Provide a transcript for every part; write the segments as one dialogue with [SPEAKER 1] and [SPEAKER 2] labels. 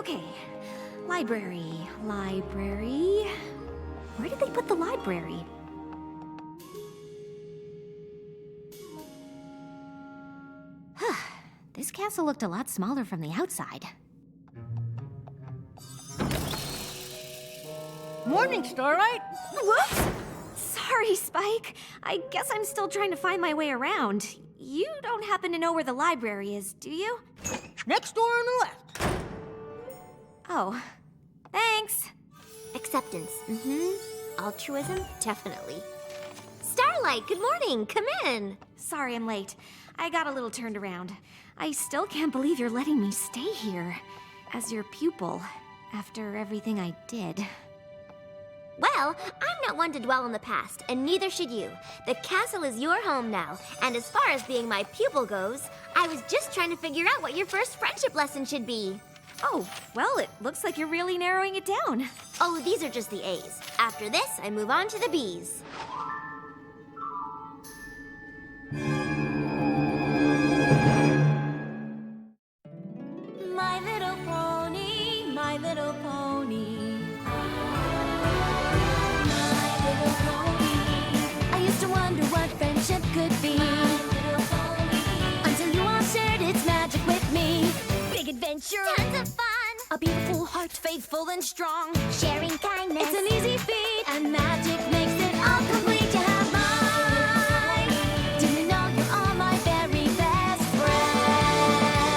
[SPEAKER 1] Okay. Library. Where did they put the library? This castle looked a lot smaller from the outside.
[SPEAKER 2] Morning, Starlight.
[SPEAKER 1] Whoops! Sorry, Spike. I guess I'm still trying to find my way around. You don't happen to know where the library is, do you?
[SPEAKER 2] Next door on the left.
[SPEAKER 1] Oh, thanks.
[SPEAKER 3] Acceptance, altruism, definitely. Starlight, good morning, come in.
[SPEAKER 1] Sorry I'm late. I got a little turned around. I still can't believe you're letting me stay here as your pupil after everything I did.
[SPEAKER 3] Well, I'm not one to dwell on the past, and neither should you. The castle is your home now, and as far as being my pupil goes, I was just trying to figure out what your first friendship lesson should be.
[SPEAKER 1] Oh, well, it looks like you're really narrowing it down.
[SPEAKER 3] Oh, these are just the A's. After this, I move on to the B's.
[SPEAKER 1] My little pony, my little pony. My little pony. I used to wonder what friendship could be. Until you all shared its magic with me. Big adventure.
[SPEAKER 3] Tons of fun.
[SPEAKER 1] A beautiful heart, faithful and strong.
[SPEAKER 3] Sharing kindness.
[SPEAKER 1] It's an easy feat, and magic makes it all complete. You have mine. Do you know you are my very best friends?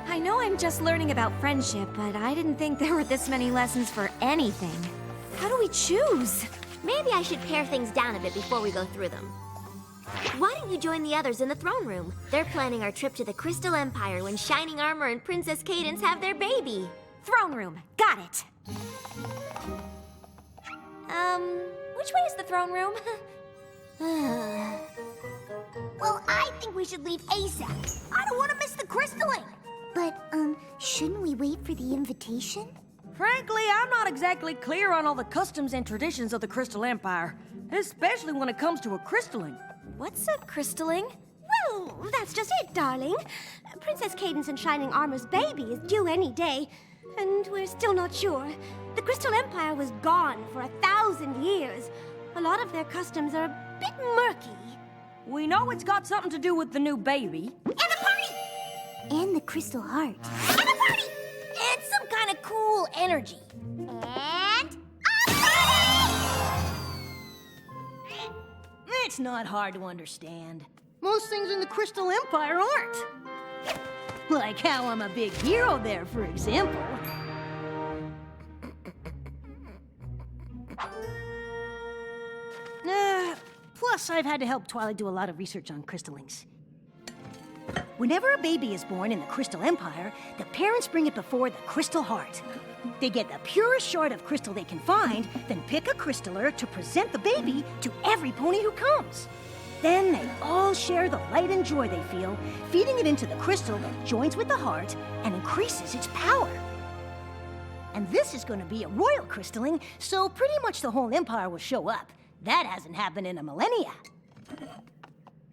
[SPEAKER 1] I know I'm just learning about friendship, but I didn't think there were this many lessons for anything. How do we choose?
[SPEAKER 3] Maybe I should pare things down a bit before we go through them. Why don't you join the others in the throne room? They're planning our trip to the Crystal Empire when Shining Armor and Princess Cadance have their baby.
[SPEAKER 1] Throne room. Got it. Which way is the throne room?
[SPEAKER 4] Well, I think we should leave ASAP. I don't want to miss the crystalling. But, shouldn't we wait for the invitation?
[SPEAKER 2] Frankly, I'm not exactly clear on all the customs and traditions of the Crystal Empire, especially when it comes to a crystalling.
[SPEAKER 1] What's a crystalling?
[SPEAKER 4] Well, that's just it, darling. Princess Cadance and Shining Armor's baby is due any day, and we're still not sure. The Crystal Empire was gone for 1,000 years. A lot of their customs are a bit murky.
[SPEAKER 2] We know it's got something to do with the new baby.
[SPEAKER 4] And a party! And the Crystal Heart. And a party! And some kind of cool energy. And a party!
[SPEAKER 2] It's not hard to understand. Most things in the Crystal Empire aren't. Like how I'm a big hero there, for example. Plus, I've had to help Twilight do a lot of research on crystallings. Whenever a baby is born in the Crystal Empire, the parents bring it before the Crystal Heart. They get the purest shard of crystal they can find, then pick a crystaller to present the baby to every pony who comes. Then they all share the light and joy they feel, feeding it into the crystal that joins with the heart and increases its power. And this is going to be a royal crystalling, so pretty much the whole empire will show up. That hasn't happened in a millennia.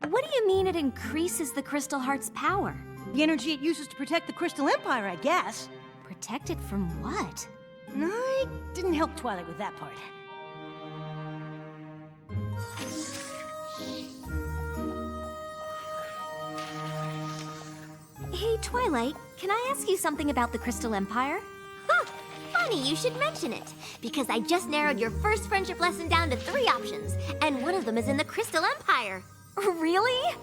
[SPEAKER 1] What do you mean it increases the Crystal Heart's power?
[SPEAKER 2] The energy it uses to protect the Crystal Empire, I guess.
[SPEAKER 1] Protect it from what?
[SPEAKER 2] I didn't help Twilight with that part.
[SPEAKER 1] Hey, Twilight, can I ask you something about the Crystal Empire?
[SPEAKER 3] Huh, funny you should mention it, because I just narrowed your first friendship lesson down to 3 options, and one of them is in the Crystal Empire.
[SPEAKER 1] Really?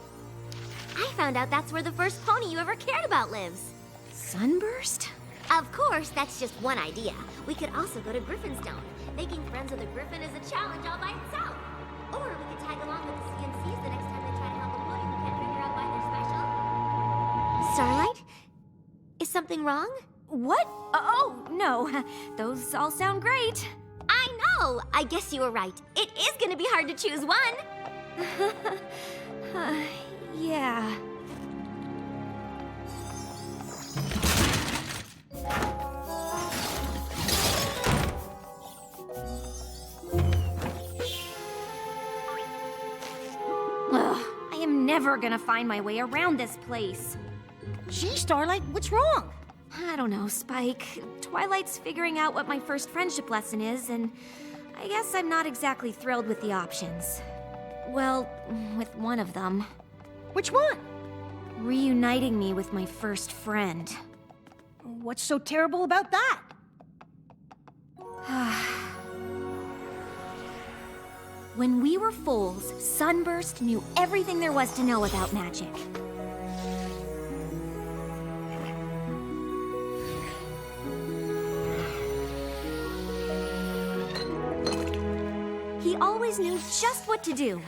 [SPEAKER 3] I found out that's where the first pony you ever cared about lives.
[SPEAKER 1] Sunburst?
[SPEAKER 3] Of course, that's just one idea. We could also go to Griffinstone. Making friends with a griffin is a challenge all by itself. Or we could tag along with the CNCs the next time they try to help a pony who can't figure out why they're special. Starlight? Is something wrong?
[SPEAKER 1] What? Oh, no. Those all sound great.
[SPEAKER 3] I know! I guess you were right. It is going to be hard to choose one.
[SPEAKER 1] Yeah. never gonna find my way around this place.
[SPEAKER 2] Gee, Starlight, what's wrong?
[SPEAKER 1] I don't know, Spike. Twilight's figuring out what my first friendship lesson is, and I guess I'm not exactly thrilled with the options. Well, with one of them.
[SPEAKER 2] Which one?
[SPEAKER 1] Reuniting me with my first friend.
[SPEAKER 2] What's so terrible about that?
[SPEAKER 1] When we were foals, Sunburst knew everything there was to know about magic. He always knew just what to do.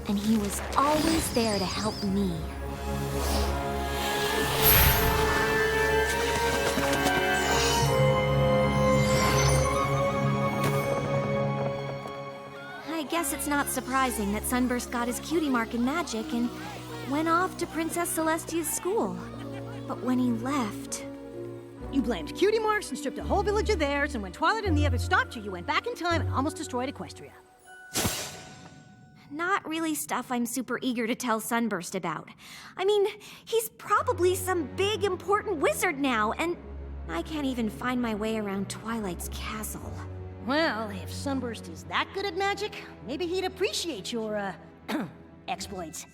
[SPEAKER 1] And he was always there to help me. I guess it's not surprising that Sunburst got his cutie mark in magic and went off to Princess Celestia's school. But when he left...
[SPEAKER 2] You blamed cutie marks and stripped a whole village of theirs, and when Twilight and the others stopped you, you went back in time and almost destroyed Equestria.
[SPEAKER 1] Not really stuff I'm super eager to tell Sunburst about. I mean, he's probably some big, important wizard now, and I can't even find my way around Twilight's castle.
[SPEAKER 2] Well, if Sunburst is that good at magic, maybe he'd appreciate your, exploits.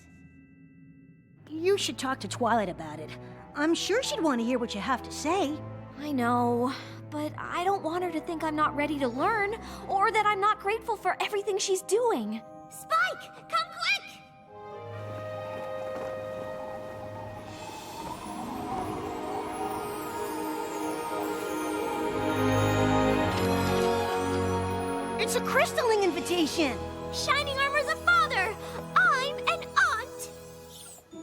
[SPEAKER 2] You should talk to Twilight about it. I'm sure she'd want to hear what you have to say.
[SPEAKER 1] I know, but I don't want her to think I'm not ready to learn, or that I'm not grateful for everything she's doing.
[SPEAKER 3] Spike, come quick!
[SPEAKER 2] It's a crystalling invitation!
[SPEAKER 3] Shining Armor's a father! I'm an aunt!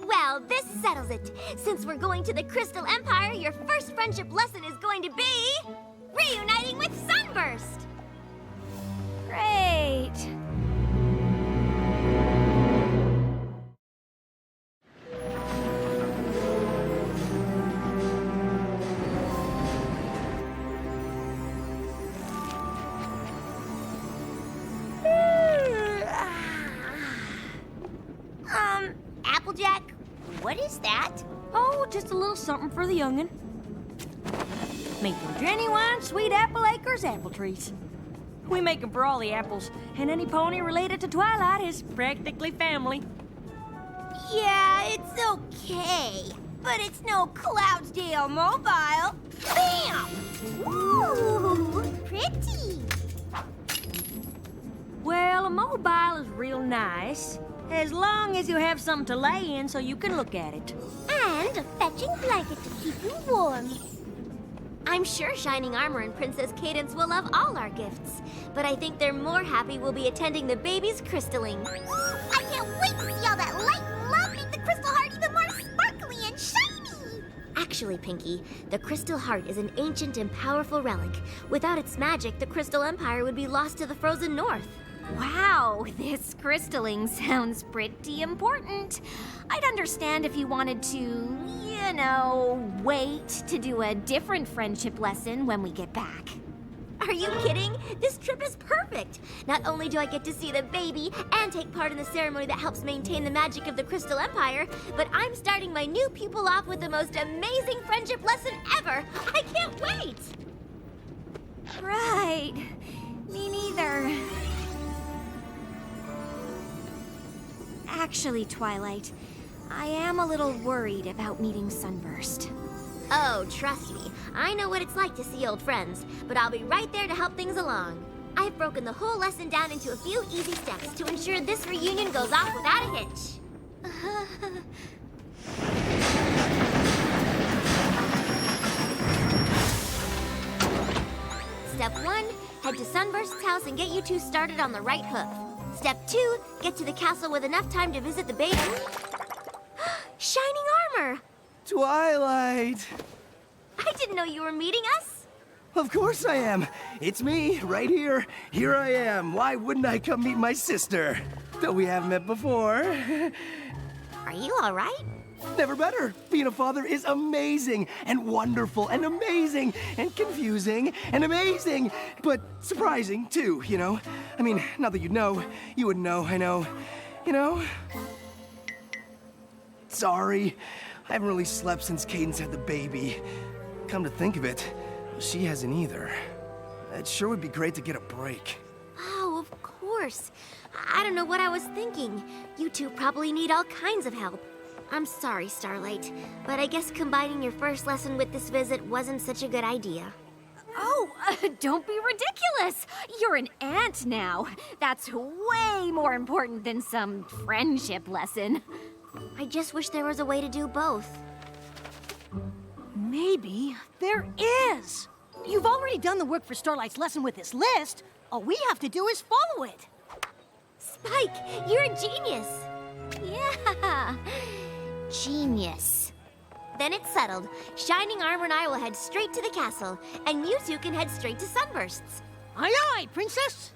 [SPEAKER 3] Well, this settles it. Since we're going to the Crystal Empire, your first friendship lesson is going to be... reuniting with Sunburst!
[SPEAKER 1] Great!
[SPEAKER 3] Applejack, what is that?
[SPEAKER 5] Oh, just a little something for the young'un. Make them genuine Sweet Apple Acres apple trees. We make them for all the apples, and any pony related to Twilight is practically family.
[SPEAKER 3] Yeah, it's okay. But it's no Cloudsdale Mobile. Bam! Ooh, pretty.
[SPEAKER 5] Well, a mobile is real nice, as long as you have something to lay in so you can look at it.
[SPEAKER 3] And a fetching blanket to keep you warm. I'm sure Shining Armor and Princess Cadence will love all our gifts, but I think they're more happy we'll be attending the baby's crystaling. I can't wait to see all that light and love make the crystal heart even more sparkly and shiny! Actually, Pinky, the Crystal Heart is an ancient and powerful relic. Without its magic, the Crystal Empire would be lost to the frozen north.
[SPEAKER 1] Wow, this crystalling sounds pretty important. I'd understand if you wanted to, you know, wait to do a different friendship lesson when we get back.
[SPEAKER 3] Are you kidding? This trip is perfect! Not only do I get to see the baby and take part in the ceremony that helps maintain the magic of the Crystal Empire, but I'm starting my new pupil off with the most amazing friendship lesson ever! I can't wait!
[SPEAKER 1] Right. Me neither. Actually, Twilight, I am a little worried about meeting Sunburst.
[SPEAKER 3] Oh, trust me. I know what it's like to see old friends, but I'll be right there to help things along. I've broken the whole lesson down into a few easy steps to ensure this reunion goes off without a hitch. Step 1, head to Sunburst's house and get you two started on the right hoof. Step 2, get to the castle with enough time to visit the baby. Shining Armor!
[SPEAKER 6] Twilight!
[SPEAKER 3] I didn't know you were meeting us.
[SPEAKER 6] Of course I am. It's me, right here. Here I am. Why wouldn't I come meet my sister? Though we haven't met before.
[SPEAKER 3] Are you all right?
[SPEAKER 6] Never better. Being a father is amazing and wonderful and amazing and confusing and amazing, but surprising too, you know? I mean, not that you'd know. You wouldn't know, I know. You know? Sorry. I haven't really slept since Cadence had the baby. Come to think of it, she hasn't either. It sure would be great to get a break.
[SPEAKER 3] Oh, of course. I don't know what I was thinking. You two probably need all kinds of help. I'm sorry, Starlight, but I guess combining your first lesson with this visit wasn't such a good idea.
[SPEAKER 1] Oh, don't be ridiculous. You're an aunt now. That's way more important than some friendship lesson.
[SPEAKER 3] I just wish there was a way to do both.
[SPEAKER 2] Maybe there is. You've already done the work for Starlight's lesson with this list. All we have to do is follow it.
[SPEAKER 3] Spike, you're a genius.
[SPEAKER 1] Yeah, genius.
[SPEAKER 3] Then it's settled. Shining Armor and I will head straight to the castle, and you two can head straight to Sunbursts.
[SPEAKER 2] Aye, aye, Princess.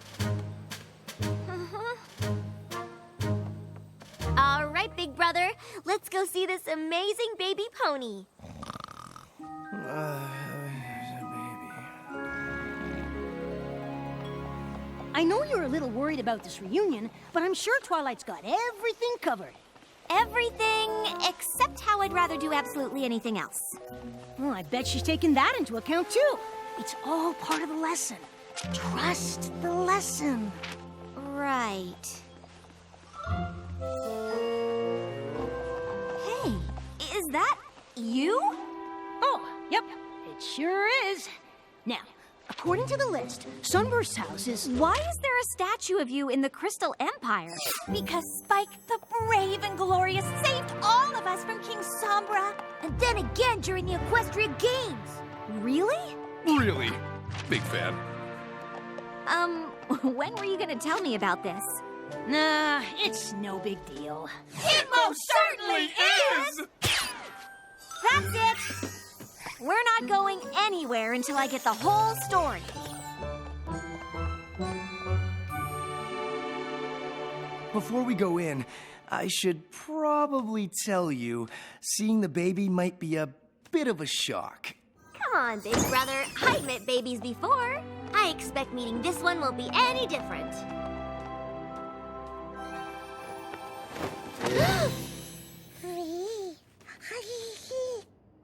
[SPEAKER 3] All right, big brother, let's go see this amazing baby pony.
[SPEAKER 2] I know you're a little worried about this reunion, but I'm sure Twilight's got everything covered.
[SPEAKER 1] Everything except how I'd rather do absolutely anything else.
[SPEAKER 2] Well, I bet she's taken that into account, too. It's all part of the lesson. Trust the lesson.
[SPEAKER 1] Right. Hey, is that you?
[SPEAKER 2] Oh, yep, it sure is. Now, according to the list, Sunburst's house is...
[SPEAKER 1] Why is there a statue of you in the Crystal Empire?
[SPEAKER 5] Because Spike the Brave and Glorious saved all of us from King Sombra, and then again during the Equestria Games.
[SPEAKER 1] Really?
[SPEAKER 7] Really? Big fan.
[SPEAKER 1] When were you gonna tell me about this?
[SPEAKER 2] Nah, it's no big deal.
[SPEAKER 5] It most certainly is!
[SPEAKER 1] That's it! We're not going anywhere until I get the whole story.
[SPEAKER 6] Before we go in, I should probably tell you, seeing the baby might be a bit of a shock.
[SPEAKER 3] Come on, big brother. I've met babies before. I expect meeting this one will be any different.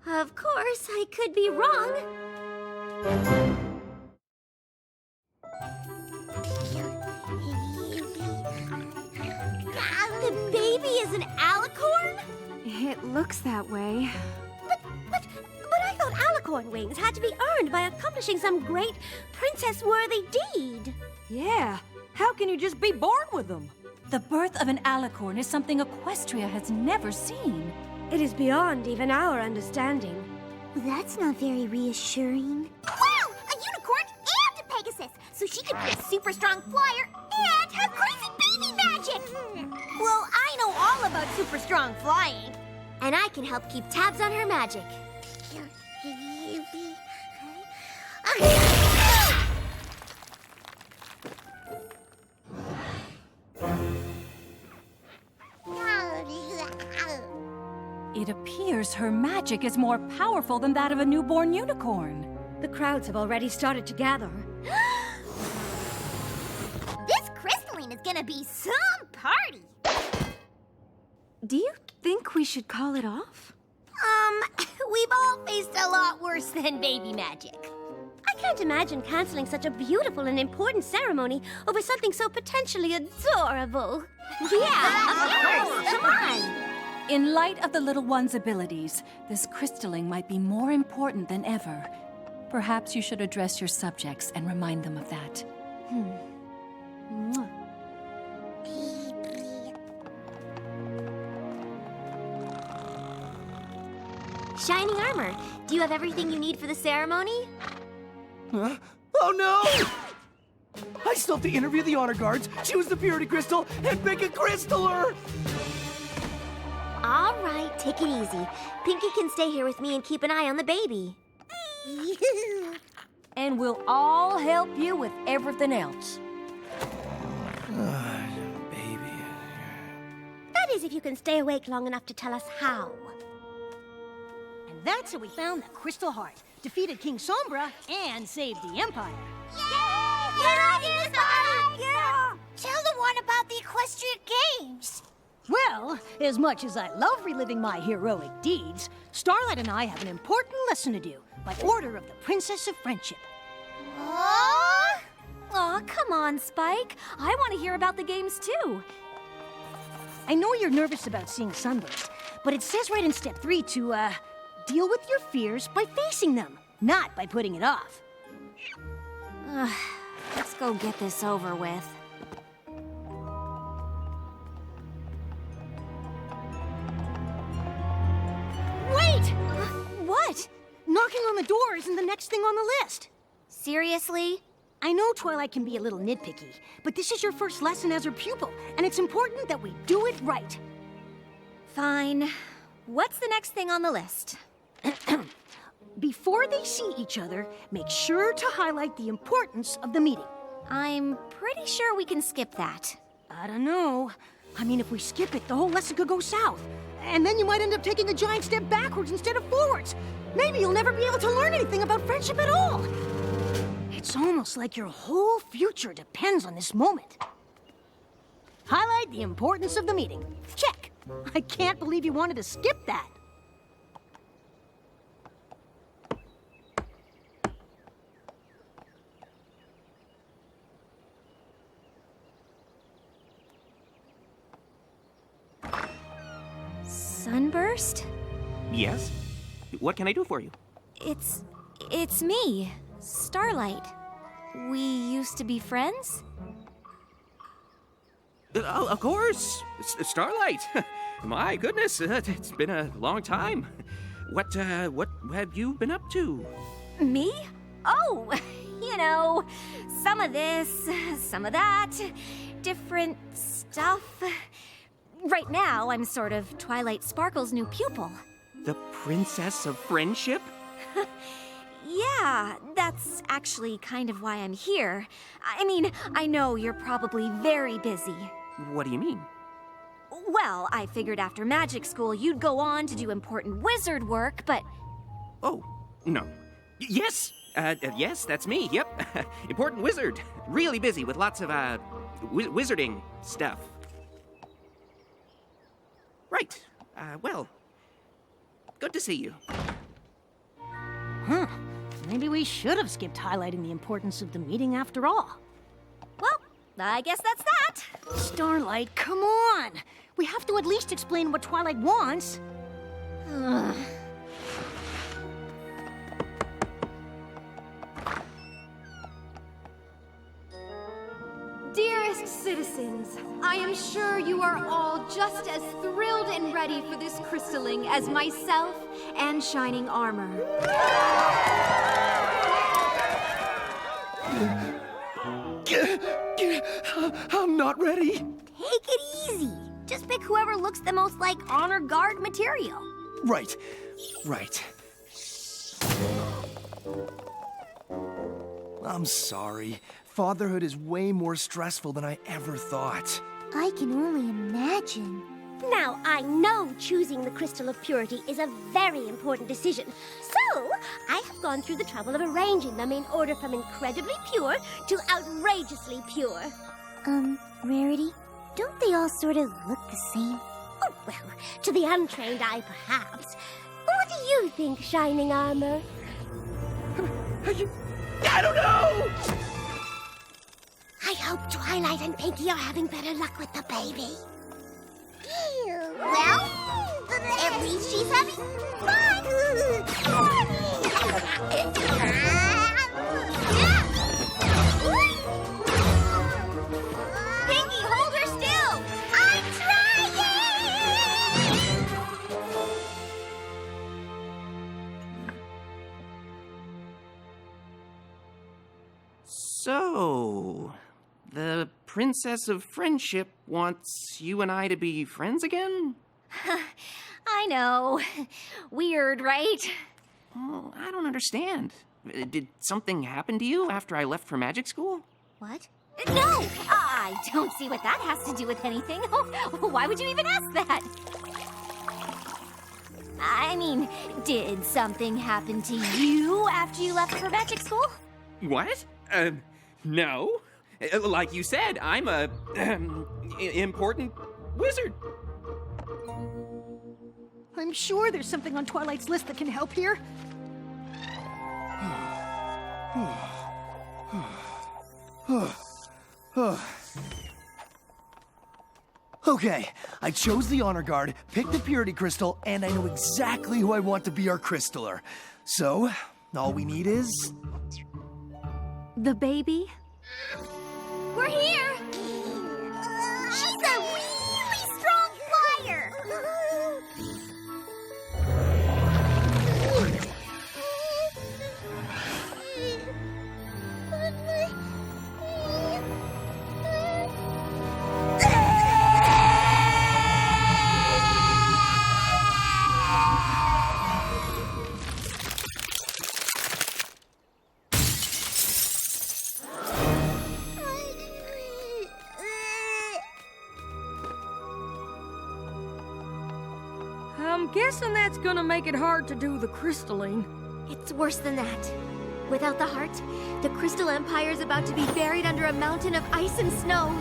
[SPEAKER 3] Of course, I could be wrong. The baby is an alicorn?
[SPEAKER 1] It looks that way.
[SPEAKER 4] But I thought alicorn wings had to be earned by accomplishing some great princess-worthy deed.
[SPEAKER 5] Yeah, how can you just be born with them? The birth of an alicorn is something Equestria has never seen.
[SPEAKER 4] It is beyond even our understanding.
[SPEAKER 3] Well, that's not very reassuring. Wow! A unicorn and a Pegasus! So she could be a super strong flyer and have crazy baby magic!
[SPEAKER 5] Well, I know all about super strong flying.
[SPEAKER 3] And I can help keep tabs on her magic.
[SPEAKER 5] It appears her magic is more powerful than that of a newborn unicorn.
[SPEAKER 4] The crowds have already started to gather.
[SPEAKER 3] This crystalline is gonna be some party!
[SPEAKER 1] Do you think we should call it off?
[SPEAKER 3] We've all faced a lot worse than baby magic.
[SPEAKER 4] I can't imagine canceling such a beautiful and important ceremony over something so potentially adorable.
[SPEAKER 3] Yeah, of course! Come on!
[SPEAKER 5] In light of the little one's abilities, this crystalling might be more important than ever. Perhaps you should address your subjects and remind them of that.
[SPEAKER 3] Shining Armor, do you have everything you need for the ceremony?
[SPEAKER 6] Huh? Oh no! I still have to interview the honor guards, choose the purity crystal, and pick a crystaller!
[SPEAKER 3] All right, take it easy. Pinky can stay here with me and keep an eye on the baby.
[SPEAKER 5] And we'll all help you with everything else.
[SPEAKER 6] Baby.
[SPEAKER 4] That is if you can stay awake long enough to tell us how.
[SPEAKER 2] that's how we found the Crystal Heart, defeated King Sombra, and saved the Empire.
[SPEAKER 4] Yeah! Tell the one about the Equestrian Games.
[SPEAKER 2] Well, as much as I love reliving my heroic deeds, Starlight and I have an important lesson to do by order of the Princess of Friendship.
[SPEAKER 1] Aw, come on, Spike. I want to hear about the games, too.
[SPEAKER 2] I know you're nervous about seeing Sunburst, but it says right in step 3 to, deal with your fears by facing them, not by putting it off.
[SPEAKER 1] Let's go get this over with.
[SPEAKER 2] Wait!
[SPEAKER 1] What?
[SPEAKER 2] Knocking on the door isn't the next thing on the list.
[SPEAKER 1] Seriously?
[SPEAKER 2] I know Twilight can be a little nitpicky, but this is your first lesson as her pupil, and it's important that we do it right.
[SPEAKER 1] Fine. What's the next thing on the list?
[SPEAKER 2] Before they see each other, make sure to highlight the importance of the meeting.
[SPEAKER 1] I'm pretty sure we can skip that.
[SPEAKER 2] I don't know. I mean, if we skip it, the whole lesson could go south. And then you might end up taking a giant step backwards instead of forwards. Maybe you'll never be able to learn anything about friendship at all. It's almost like your whole future depends on this moment. Highlight the importance of the meeting. Check. I can't believe you wanted to skip that.
[SPEAKER 1] Sunburst?
[SPEAKER 8] Yes? What can I do for you?
[SPEAKER 1] It's me, Starlight. We used to be friends?
[SPEAKER 8] Of course! Starlight! My goodness, it's been a long time. What have you been up to?
[SPEAKER 1] Me? Oh, you know, some of this, some of that, different stuff. Right now, I'm sort of Twilight Sparkle's new pupil.
[SPEAKER 8] The Princess of Friendship?
[SPEAKER 1] Yeah, that's actually kind of why I'm here. I mean, I know you're probably very busy.
[SPEAKER 8] What do you mean?
[SPEAKER 1] Well, I figured after magic school you'd go on to do important wizard work, but...
[SPEAKER 8] Oh, no. Yes! Yes, that's me, yep. Important wizard. Really busy with lots of, wizarding stuff. Right. Well, good to see you.
[SPEAKER 2] Huh. Maybe we should have skipped highlighting the importance of the meeting after all.
[SPEAKER 1] Well, I guess that's that.
[SPEAKER 2] Starlight, come on! We have to at least explain what Twilight wants.
[SPEAKER 9] Dearest citizens, I am sure you are all just as thrilled and ready for this crystalling as myself and Shining Armor.
[SPEAKER 6] I'm not ready.
[SPEAKER 3] Take it easy. Just pick whoever looks the most like honor guard material.
[SPEAKER 6] Right. I'm sorry. Fatherhood is way more stressful than I ever thought.
[SPEAKER 3] I can only imagine. Now, I know choosing the Crystal of Purity is a very important decision. So, I have gone through the trouble of arranging them in order from incredibly pure to outrageously pure. Rarity, don't they all sort of look the same? Oh, well, to the untrained eye, perhaps. What do you think, Shining Armor?
[SPEAKER 6] I don't know!
[SPEAKER 3] I hope Twilight and Pinky are having better luck with the baby. Well, at least she's having fun. Pinky, hold her still. I'm trying.
[SPEAKER 8] So, the Princess of Friendship wants you and I to be friends again?
[SPEAKER 1] I know. Weird, right?
[SPEAKER 8] Oh, I don't understand. Did something happen to you after I left for magic school?
[SPEAKER 1] What? No! I don't see what that has to do with anything. Why would you even ask that? I mean, did something happen to you after you left for magic school?
[SPEAKER 8] What? No. Like you said, I'm a important wizard.
[SPEAKER 2] I'm sure there's something on Twilight's list that can help here.
[SPEAKER 6] Okay, I chose the honor guard, picked the purity crystal, and I know exactly who I want to be our crystaller. So, all we need is...
[SPEAKER 9] The baby?
[SPEAKER 3] We're here! She's a really strong flyer!
[SPEAKER 5] I'm guessing that's gonna make it hard to do the crystalline.
[SPEAKER 3] It's worse than that. Without the heart, the Crystal Empire is about to be buried under a mountain of ice and snow.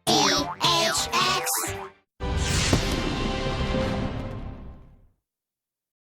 [SPEAKER 10] LHX